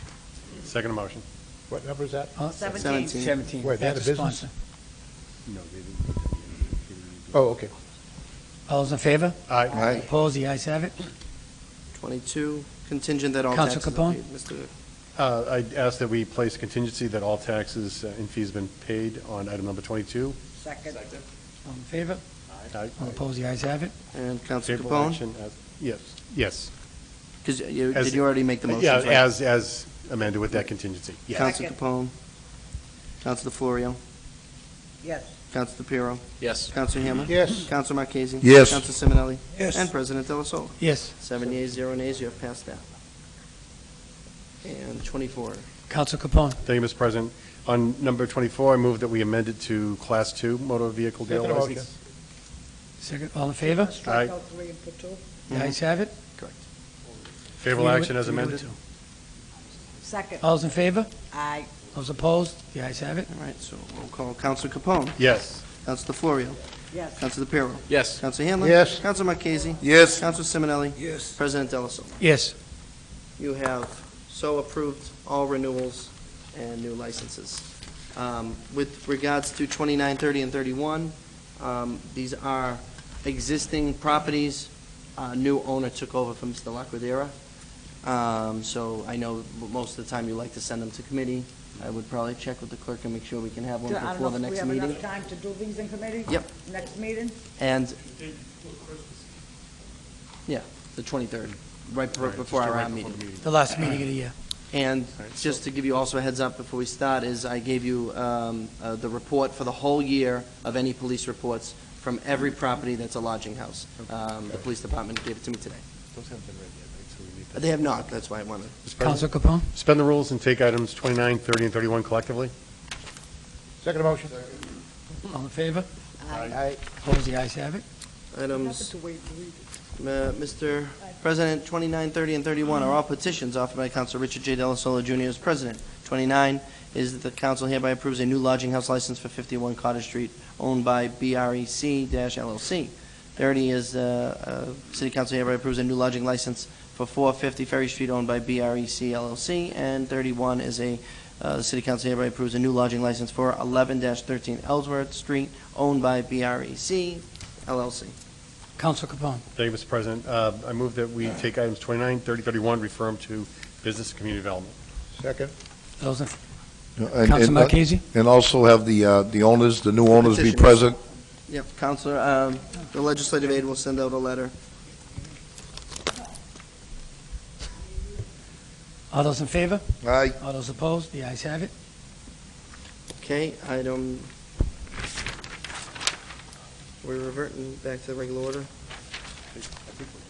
Second motion. What number is that? 17. 17. Wait, That's that a the business? sponsor. No, Oh, okay. All those in favor? Aye. Aye. Opposed? The ayes have it. 22, contingent that all Counsel taxes are Capone? paid. Mr. I'd ask that we place contingency that all taxes and fees have been paid on item number 22. Second. All in favor? Aye. All opposed? The ayes have it. And Counselor Favorable Capone? action yes, yes. Because did As- you already make the motion? Yeah, as amended with that contingency. Yes. Counselor Second. Capone? Counselor Florio? Yes. Counselor DePiero? Yes. Counselor Hammond? Yes. Counselor Marchese? Yes. Counselor Simonelli? Yes. And President Delasola? Yes. 7 yeas, 0 nays, you have passed that. And 24. Council Capone? Thank you, Mr. President. On number 24, I move that we amend it to Class 2 motor vehicle dealer Second license. Second. All in favor? Strike out 3 and put 2. The ayes have it. Favorable action as amended. Second. All those in favor? Aye. Those opposed? The ayes have it. All right, so roll call. Counselor Capone? Yes. Counselor Florio? Yes. Counselor DePiero? Yes. Counselor Hanlon? Yes. Counselor Marchese? Yes. Counselor Simonelli? Yes. President Delasola? Yes. You have so approved all renewals and new licenses. With regards to 29, 30, and 31, these are existing properties. New owner took over from Mr. Lacudera. So I know most of the time you like to send them to committee. I would probably check with the clerk and make sure we can have one I don't before know the if we next have meeting. enough time to do these in committee? Yep. Next meeting? And, yeah, the 23rd, right before our meeting. The last meeting of the year. And just to give you also a heads up before we start, is I gave you the report for the whole year of any police reports from every property that's a lodging house. The police department gave it to me today. Those haven't been read yet, right? So we need to- They have not, that's why I wanted. Mr. President, Counsel Capone? suspend the rules and take items 29, 30, and 31 collectively? Second motion. All in favor? Aye. Opposed? The ayes have it. Items, To wait to read it. Mr. President, 29, 30, and 31 are all petitions offered by Council Richard J. Delasola Jr. as president. 29 is that the council hereby approves a new lodging house license for 51 Cottage Street, owned by BREC-LLC. 30 is City Council hereby approves a new lodging license for 450 Ferry Street, owned by BREC-LLC. And 31 is the City Council hereby approves a new lodging license for 11-13 Ellsworth Street, owned by BREC-LLC. Counsel Capone? Thank you, Mr. President. I move that we take items 29, 30, 31, refer them to Business and Community Development. Second. Those in, And- Counsel and- Marchese? And also have the owners, the new owners be Petitioners. present. Yep, Counselor, the legislative aid will send out a letter. All those in favor? Aye. All those opposed? The ayes have it. Okay, item, we're reverting back to the regular order?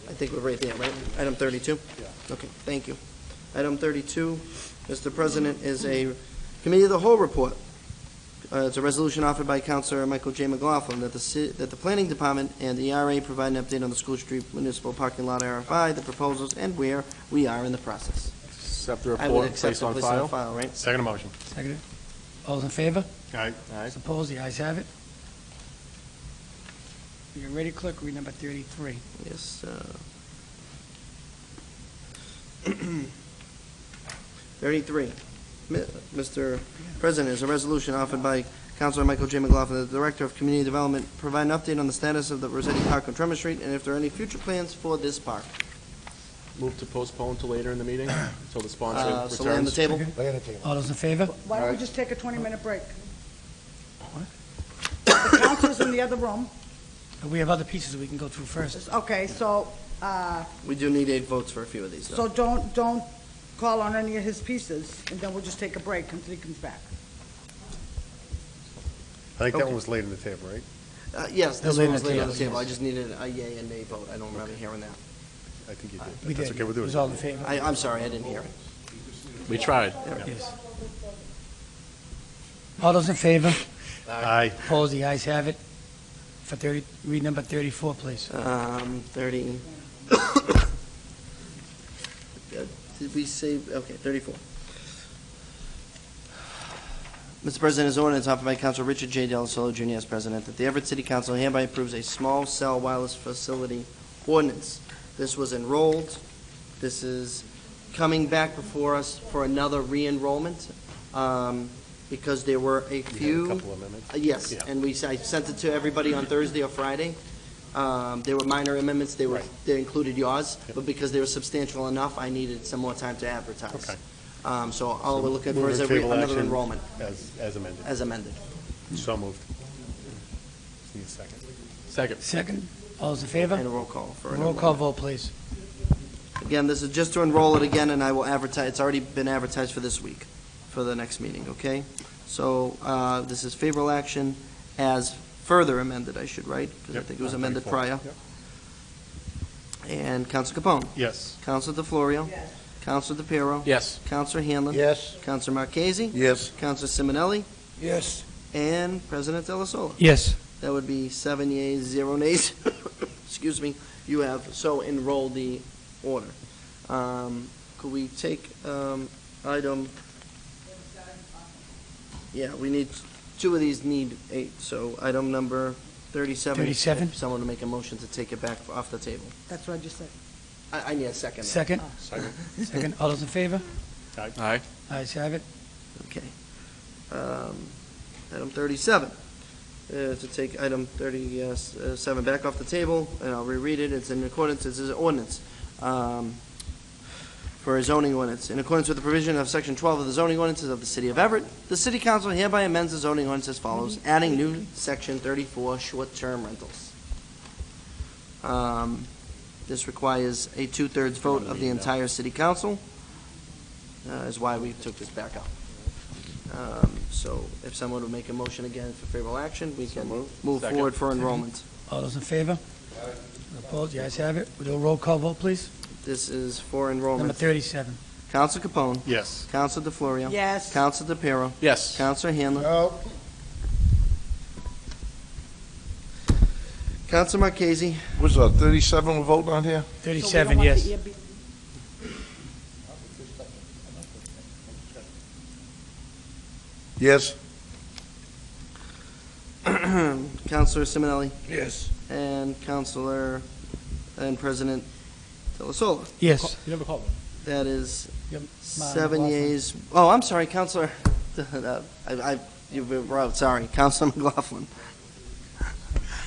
I think we're right there, right? Item 32? Yeah. Okay, thank you. Item 32, Mr. President, is a Committee of the Whole report. It's a resolution offered by Councilor Michael J. McLaughlin that the Planning Department and the ERA provide an update on the School Street Municipal Parking Lot RFI, the proposals, and where we are in the process. Accept the I would report, accept place and on place on file. file, right? Second motion. Seconded. All those in favor? Aye. Those opposed? The ayes have it. You ready, clerk? Read number 33. Yes. 33. Mr. President, is a resolution offered by Councilor Michael J. McLaughlin, the Director of Community Development, provide an update on the status of the Rossetti Park on Tremor Street and if there are any future plans for this park. Move to postpone to later in the meeting, until the sponsor returns. So lay on the table. Lay on the table. All those in favor? Why don't we just take a 20-minute break? The council's in the other room. We have other pieces we can go through first. Okay, so, We do need 8 votes for a few of these, though. so don't call on any of his pieces, and then we'll just take a break until he comes back. I think that Okay. one was laid on the table, right? Yes, this They're one was laid laid on on the the table. table, I just needed a yea and nay vote. I don't remember hearing that. I think you did. We That's did. okay, we'll do It was it. all in favor? I'm sorry, I didn't hear it. We tried. Yes. All those in favor? Aye. Opposed? The ayes have it. For 30, read number 34, please. 30. Did we say, okay, 34. Mr. President, as ordinance offered by Council Richard J. Delasola Jr. as president, that the Everett City Council hereby approves a small cell wireless facility ordinance. This was enrolled. This is coming back before us for another re-enrollment, because there were a You had few. a couple amendments. Yes, Yeah. and I sent it to everybody on Thursday or Friday. There were minor amendments, they included yours, but because they were substantial enough, I needed some more time to advertise. Okay. So all we're looking for Move is to table another action enrollment, As amended. as amended. So moved. Just need a second. Second. Second. All those in favor? And a roll call for an Roll call enrollment. vote, please. Again, this is just to enroll it again, and I will advertise, it's already been advertised for this week, for the next meeting, okay? So this is favorable action as further amended, I should write, because I Yep, think it was on amended 34. prior. Yep. And Counsel Capone. Yes. Counsel DeFlorio. Yes. Counsel DePiero. Yes. Counselor Hanlon. Yes. Counselor Marchese. Yes. Counselor Simonelli. Yes. And President Delasola. Yes. That would be 7 yeas, 0 nays. Excuse me. You have so enrolled the order. Could we take item? Yeah, we need, 2 of these need 8, so item number 37. 37? If someone to make a motion to take it back off the table. That's what I just said. I need a second. Second. Second. Second. All those in favor? Aye. Ayes have it. Okay. Item 37, to take item 37 back off the table, and I'll reread it. It's in accordance, this is an ordinance. for a zoning ordinance. In accordance with the provision of Section 12 of the zoning ordinances of the City of Everett, the City Council hereby amends the zoning ordinance as follows, adding new Section 34, short-term rentals. This requires a two-thirds vote of the entire City Council, is why we took this back up. So if someone would make a motion again for favorable action, we can move Second. forward for enrollment. All those in favor? Opposed? The ayes have it. We'll do a roll call vote, please. This is for Number enrollment. 37. Counsel Capone. Yes. Counsel DeFlorio. Yes. Counsel DePiero. Yes. Counselor Handler. No. Counselor Marchese. Was 37 we're voting on here? 37, yes. Yes. Counselor Simonelli. Yes. And Counselor and President Delasola. Yes. You never called me. That is Yep. 7 yeas. Oh, I'm sorry, Counselor. You were out, sorry. Counselor McLaughlin.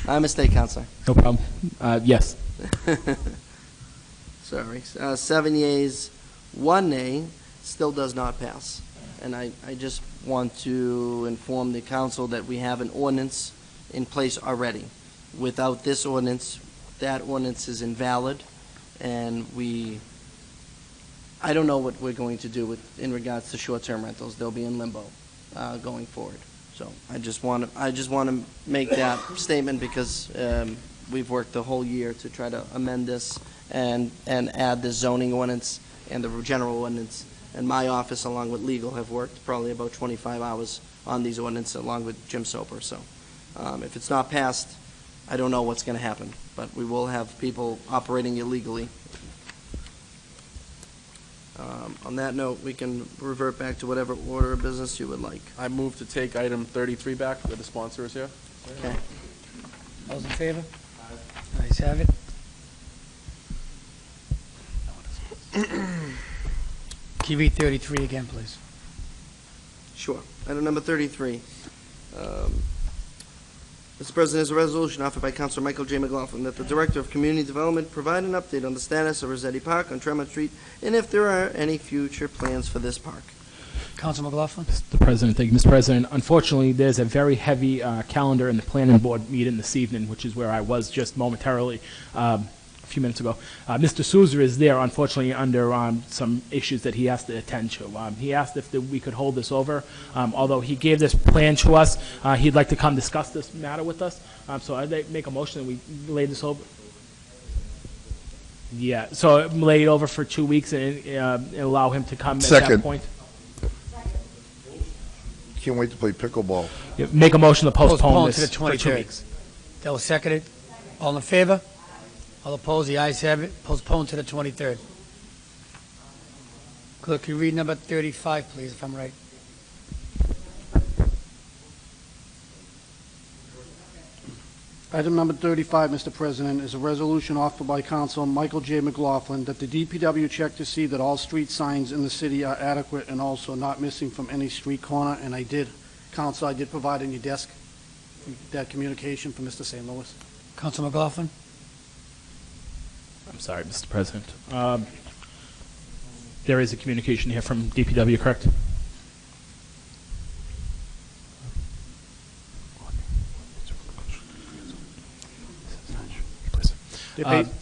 My mistake, Counselor. No problem. Yes. Sorry. 7 yeas, 1 nay, still does not pass. And I just want to inform the council that we have an ordinance in place already. Without this ordinance, that ordinance is invalid, and I don't know what we're going to do in regards to short-term rentals. They'll be in limbo going forward. So I just want to make that statement because we've worked the whole year to try to amend this and add the zoning ordinance and the general ordinance. And my office, along with legal, have worked probably about 25 hours on these ordinances, along with Jim Soper. So if it's not passed, I don't know what's going to happen. But we will have people operating illegally. On that note, we can revert back to whatever order of business you would like. I move to take item 33 back, where the sponsor is here. Okay. All those in favor? Ayes have it. Can you read 33 again, please? Sure. Item number 33. Mr. President, is a resolution offered by Councilor Michael J. McLaughlin that the Director of Community Development provide an update on the status of Rossetti Park on Tremont Street and if there are any future plans for this park. Council McLaughlin? Mr. President, thank you, Mr. President. Unfortunately, there's a very heavy calendar in the planning board meeting this evening, which is where I was just momentarily a few minutes ago. Mr. Souza is there, unfortunately, under some issues that he has to attend to. He asked if we could hold this over. Although he gave this plan to us, he'd like to come discuss this matter with us. So I'd make a motion that we lay this over. Yeah, so lay it over for 2 weeks and allow him to come at that Second. point. Can't wait to play pickleball. Yeah, make a motion to postpone Postpone this to the for 2 23rd. weeks. That was seconded. All in favor? All opposed? The ayes have it. Postpone to the 23rd. Clerk, can you read number 35, please, if I'm right? Item number 35, Mr. President, is a resolution offered by Council Michael J. McLaughlin that the DPW check to see that all street signs in the city are adequate and also not missing from any street corner. And I did provide in your desk that communication from Mr. St. Louis. Council McLaughlin? I'm sorry, Mr. President. There is a communication here from DPW, correct?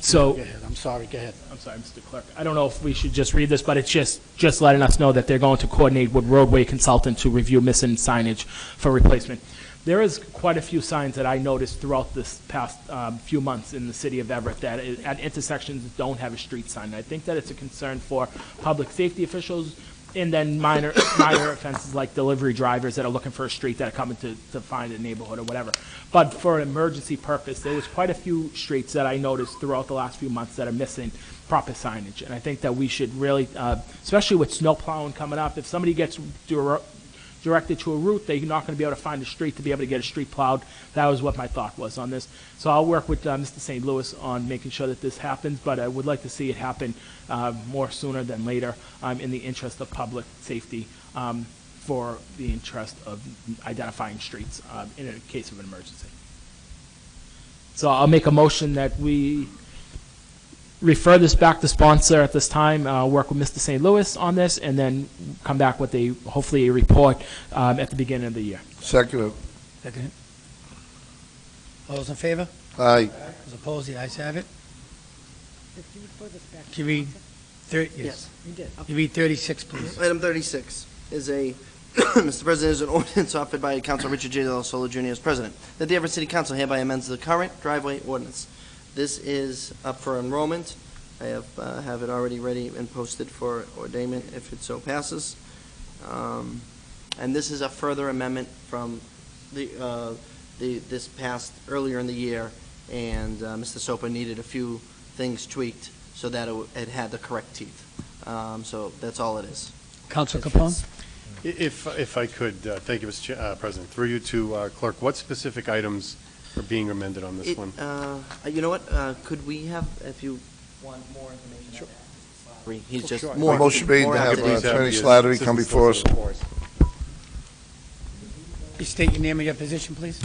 So, Go ahead, I'm sorry, go ahead. I'm sorry, Mr. Clerk. I don't know if we should just read this, but it's just letting us know that they're going to coordinate with roadway consultant to review missing signage for replacement. There is quite a few signs that I noticed throughout this past few months in the city of Everett that at intersections don't have a street sign. And I think that it's a concern for public safety officials and then minor offenses like delivery drivers that are looking for a street that are coming to find a neighborhood or whatever. But for an emergency purpose, there was quite a few streets that I noticed throughout the last few months that are missing proper signage. And I think that we should really, especially with snow plowing coming up, if somebody gets directed to a route, they're not going to be able to find a street to be able to get a street plowed. That was what my thought was on this. So I'll work with Mr. St. Louis on making sure that this happens, but I would like to see it happen more sooner than later in the interest of public safety for the interest of identifying streets in a case of an emergency. So I'll make a motion that we refer this back to sponsor at this time, work with Mr. St. Louis on this, and then come back with hopefully a report at the beginning of the year. Second. Second. All those in favor? Aye. Those opposed? The ayes have it. Did you refer this back to Can you read sponsor? yes. Yes. You did, okay. You read 36, please. Item 36 is a, Mr. President, is an ordinance offered by Council Richard J. Del Solo Jr. as president, that the Everett City Council hereby amends the current driveway ordinance. This is up for enrollment. I have it already ready and posted for ordainment if it so passes. And this is a further amendment from this passed earlier in the year, and Mr. Sopa needed a few things tweaked so that it had the correct teeth. So that's all it is. Councilor Capone? If I could, thank you, Mr. President, through you to our clerk, what specific items are being amended on this one? You know what, could we have, if you want more information on that? He's just Sure. more. Motion made to more have updates. Attorney Slattery come before us. You state your name and your position, please.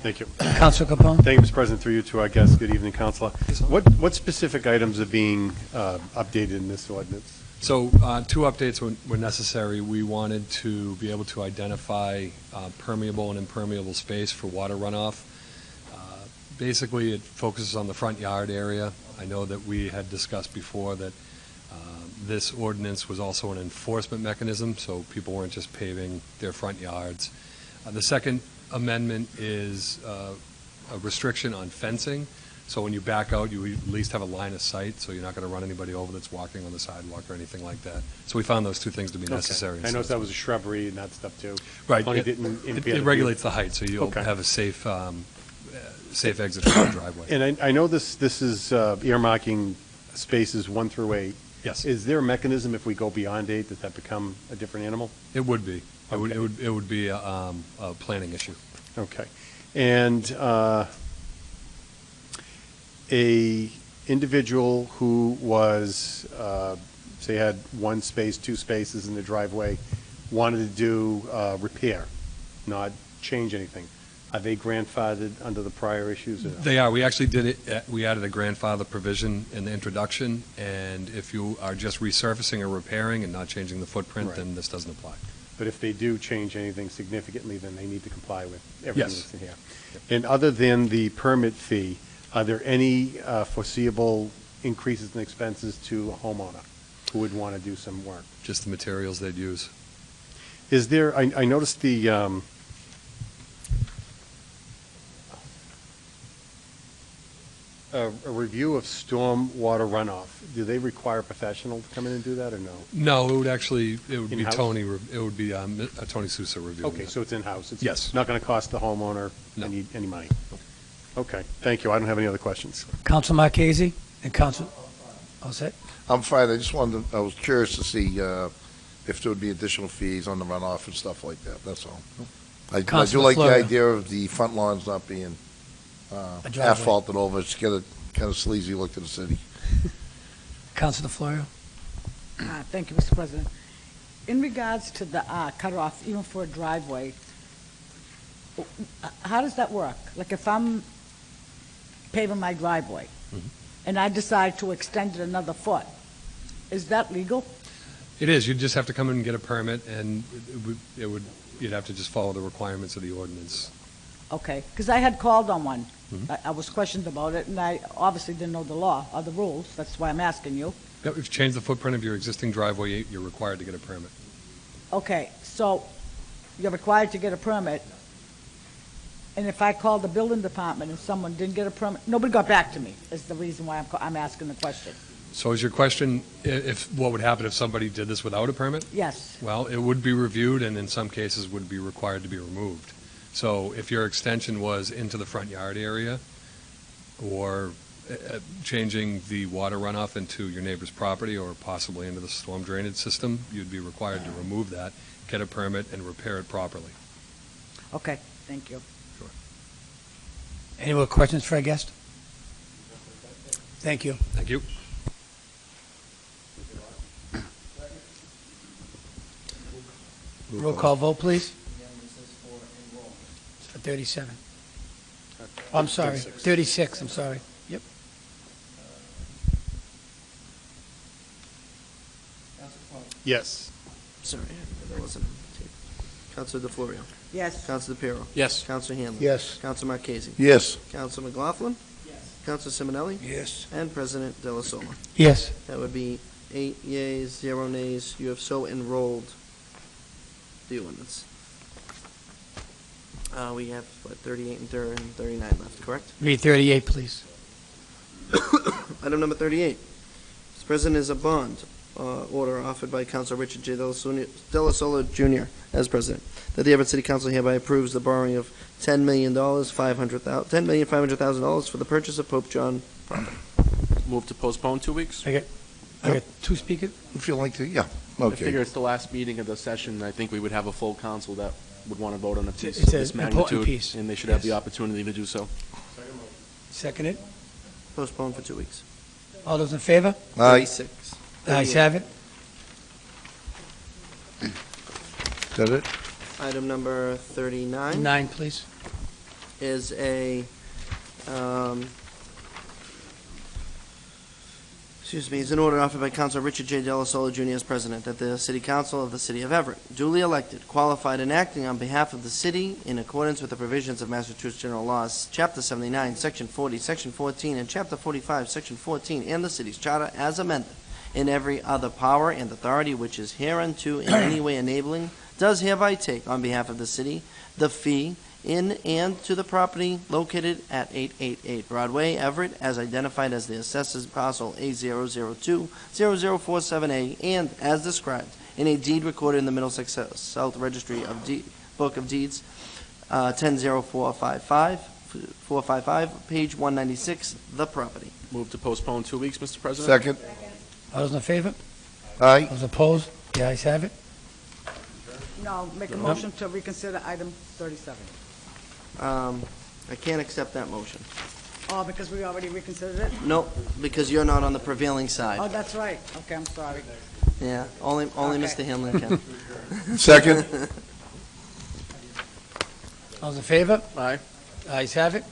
Thank you. Councilor Capone? Thank you, Mr. President, through you to our guests. Good evening, Councilor. What specific items are being updated in this ordinance? So, two updates were necessary. We wanted to be able to identify permeable and impermeable space for water runoff. Basically, it focuses on the front yard area. I know that we had discussed before that this ordinance was also an enforcement mechanism, so people weren't just paving their front yards. The second amendment is a restriction on fencing. So when you back out, you at least have a line of sight, so you're not going to run anybody over that's walking on the sidewalk or anything like that. So we found those two things to be necessary. Okay. I noticed that was a shrubbery and that stuff, too. Right. As long as it didn't interfere It with regulates the height, so you'll Okay. have a safe exit from the driveway. And I know this is earmarking spaces 1 through 8. Yes. Is there a mechanism if we go beyond 8, does that become a different animal? It would be. Okay. It would be a planning issue. Okay. And a individual who was, say, had 1 space, 2 spaces in the driveway, wanted to do repair, not change anything. Are they grandfathered under the prior issues? Or no? They are. We actually did it, we added a grandfather provision in the introduction, and if you are just resurfacing or repairing and not changing the footprint, Right. then this doesn't apply. But if they do change anything significantly, then they need to comply with everything Yes. that's in here. And other than the permit fee, are there any foreseeable increases in expenses to a homeowner who would want to do some work? Just the materials they'd use. Is there, I noticed the, a review of storm water runoff. Do they require a professional to come in and do that, or no? No, it would actually, it would be In-house? Tony, it would be Tony Sousa reviewing Okay, that. so it's in-house? It's Yes. not going to cost the homeowner No. any money? Okay, thank you. I don't have any other questions. Council Marchese and Council, all set? I'm fine. I just wanted, I was curious to see if there would be additional fees on the runoff and stuff like that, that's all. I do Councilor like the Florio. idea of the front lawns not being driveway. asphalted over. It's got a kind of sleazy look to the city. Councilor Florio? Thank you, Mr. President. In regards to the cutoff, even for a driveway, how does that work? Like if I'm paving my driveway and I decide to extend it another foot, is that legal? It is. You'd just have to come in and get a permit, and you'd have to just follow the requirements of the ordinance. Okay, because I had called on one. I was questioned about it, and I obviously didn't know the law or the rules. That's why I'm asking you. Yep, if you change the footprint of your existing driveway, you're required to get a permit. Okay, so you're required to get a permit, and if I called the building department and someone didn't get a permit, nobody got back to me, is the reason why I'm asking the question. So is your question, what would happen if somebody did this without a permit? Yes. Well, it would be reviewed, and in some cases would be required to be removed. So if your extension was into the front yard area, or changing the water runoff into your neighbor's property, or possibly into the storm drainage system, you'd be required to remove that, get a permit, and repair it properly. Okay, thank you. Any more questions for our guest? Thank you. Thank you. Roll call vote, please. It's for 37. I'm sorry, 36, I'm sorry. Yep. Yes. Sorry, that wasn't. Counselor DeFlorio. Yes. Counselor DePiero. Yes. Counselor Hanlon. Yes. Counselor Marchese. Yes. Counselor McLaughlin. Yes. Counselor Simonelli. Yes. And President De La Sola. Yes. That would be 8 yeas, 0 nays. You have so enrolled the ordinance. We have, 38 and 39 left, correct? Read 38, please. Item number 38. Mr. President, is a bond order offered by Council Richard J. De La Sola Jr. as president, that the Everett City Council hereby approves the borrowing of $10,500,000 for the purchase of Pope John property. Move to postpone 2 weeks? I got two speakers. If you like to, yeah, I figure okay. it's the last meeting of the session. I think we would have a full council that would want to vote on a piece It's of an this important magnitude, piece. and they should have the Yes. opportunity to do so. Seconded. Postpone for 2 weeks. All those in favor? Aye. 36. Ayes have it. Is that it? Item number 39 9, please. is is an order offered by Council Richard J. De La Sola Jr. as president, that the City Council of the City of Everett, duly elected, qualified, and acting on behalf of the city in accordance with the provisions of Massachusetts General Laws, Chapter 79, Section 40, Section 14, and Chapter 45, Section 14, and the city's charter as amended, in every other power and authority which is hereunto in any way enabling, does hereby take, on behalf of the city, the fee in and to the property located at 888 Broadway, Everett, as identified as the assessors parcel A0020047A, and as described in a deed recorded in the Middlesex South Registry of Book of Deeds, 455, page 196, the property. Move to postpone 2 weeks, Mr. President? Second? All those in favor? Aye. Those opposed? The ayes have it. No, make a motion to reconsider item 37. I can't accept that motion. Oh, because we already reconsidered it? No, because you're not on the prevailing Oh, side. that's right. Okay, I'm sorry. Yeah, only Okay. Mr. Hanlon can. Second? All those in favor? Aye. Ayes have it.